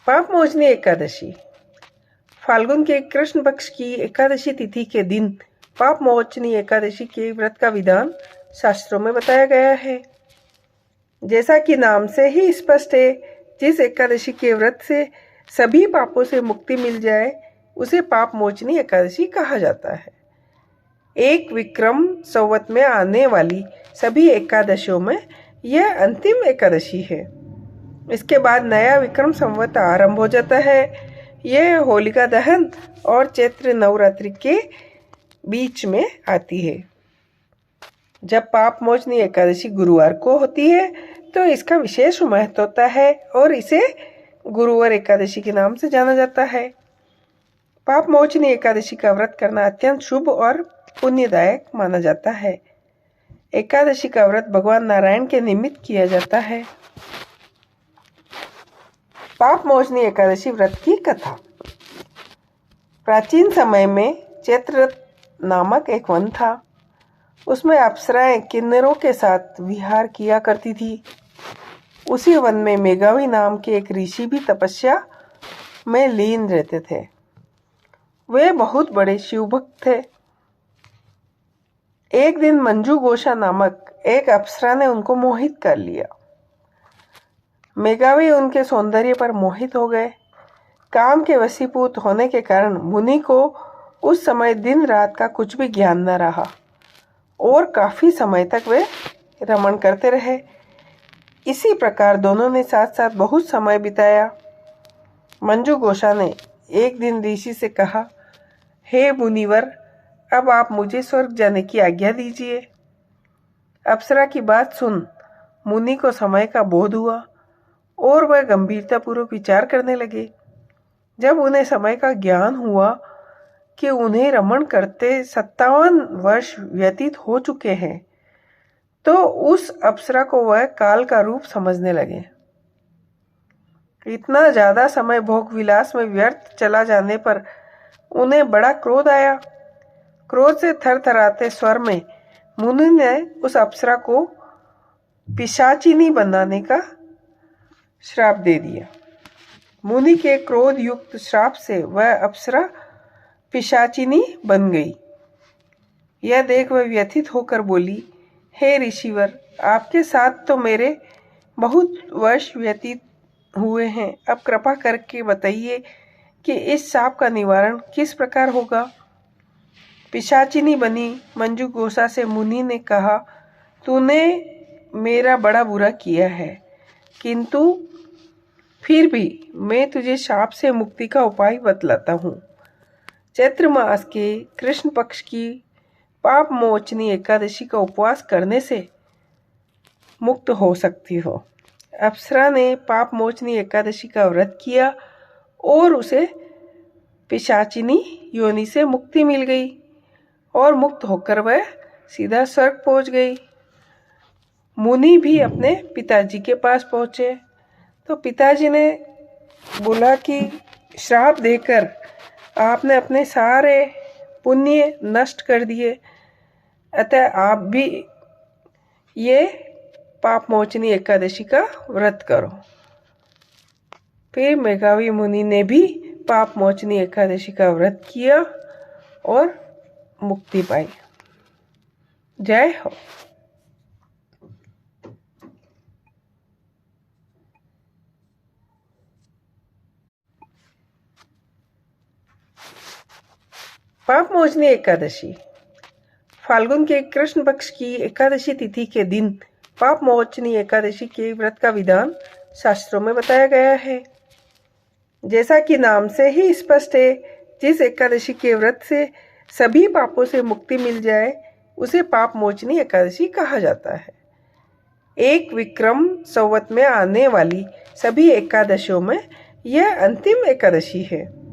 पाप मोचनी एकादशी फाल्गुन के कृष्ण पक्ष की एकादशी तिथि के दिन पाप मोचनी एकादशी के व्रत का विधान शास्त्रों में बताया गया है। जैसा कि नाम से ही स्पष्ट है, जिस एकादशी के व्रत से सभी पापों से मुक्ति मिल जाए उसे पाप मोचनी एकादशी कहा जाता है। एक विक्रम संवत में आने वाली सभी एकादशियों में यह अंतिम एकादशी है। इसके बाद नया विक्रम संवत आरंभ हो जाता है। यह होलिका दहन और चैत्र नवरात्रि के बीच में आती है। जब पाप मोचनी एकादशी गुरुवार को होती है तो इसका विशेष महत्व होता है और इसे गुरुवार एकादशी के नाम से जाना जाता है। पाप मोचनी एकादशी का व्रत करना अत्यंत शुभ और पुण्यदायक माना जाता है। एकादशी का व्रत भगवान नारायण के निमित्त किया जाता है। पाप मोचनी एकादशी व्रत की कथा। प्राचीन समय में चैत्र नामक एक वन था। उसमें अप्सराएं किन्नरों के साथ विहार किया करती थी। उसी वन में मेघावी नाम के एक ऋषि भी तपस्या में लीन रहते थे। वे बहुत बड़े शिवभक्त थे। एक दिन मंजू घोषा नामक एक अप्सरा ने उनको मोहित कर लिया। मेघावी उनके सौंदर्य पर मोहित हो गए। काम के वशीभूत होने के कारण मुनि को उस समय दिन रात का कुछ भी ज्ञान न रहा और काफी समय तक वे रमण करते रहे। इसी प्रकार दोनों ने साथ साथ बहुत समय बिताया। मंजू घोषा ने एक दिन ऋषि से कहा, हे मुनिवर, अब आप मुझे स्वर्ग जाने की आज्ञा दीजिए। अप्सरा की बात सुन मुनि को समय का बोध हुआ और वह गंभीरतापूर्वक विचार करने लगे। जब उन्हें समय का ज्ञान हुआ कि उन्हें रमण करते 57 वर्ष व्यतीत हो चुके हैं, तो उस अप्सरा को वह काल का रूप समझने लगे। इतना ज्यादा समय भोग विलास में व्यर्थ चला जाने पर उन्हें बड़ा क्रोध आया। क्रोध से थरथराते स्वर में मुनि ने उस अप्सरा को पिशाचिनी बनाने का श्राप दे दिया। मुनि के क्रोध युक्त श्राप से वह अप्सरा पिशाचिनी बन गई। यह देख वह व्यथित होकर बोली, हे ऋषिवर, आपके साथ तो मेरे बहुत वर्ष व्यतीत हुए हैं। अब कृपा करके बताइए कि इस शाप का निवारण किस प्रकार होगा। पिशाचिनी बनी मंजू घोषा से मुनि ने कहा, तूने मेरा बड़ा बुरा किया है, किंतु फिर भी मैं तुझे शाप से मुक्ति का उपाय बतलाता हूँ। चैत्र मास के कृष्ण पक्ष की पाप मोचनी एकादशी का उपवास करने से मुक्त हो सकती हो। अप्सरा ने पाप मोचनी एकादशी का व्रत किया और उसे पिशाचिनी योनि से मुक्ति मिल गई और मुक्त होकर वह सीधा स्वर्ग पहुंच गई। मुनि भी अपने पिताजी के पास पहुंचे तो पिताजी ने बोला कि श्राप देकर आपने अपने सारे पुण्य नष्ट कर दिए, अतः आप भी ये पाप मोचनी एकादशी का व्रत करो। फिर मेघावी मुनि ने भी पाप मोचनी एकादशी का व्रत किया और मुक्ति पाई। जय हो। पाप मोचनी एकादशी फाल्गुन के कृष्ण पक्ष की एकादशी तिथि के दिन पाप मोचनी एकादशी के व्रत का विधान शास्त्रों में बताया गया है। जैसा कि नाम से ही स्पष्ट है, जिस एकादशी के व्रत से सभी पापों से मुक्ति मिल जाए उसे पाप मोचनी एकादशी कहा जाता है। एक विक्रम संवत में आने वाली सभी एकादशियों में यह अंतिम एकादशी है।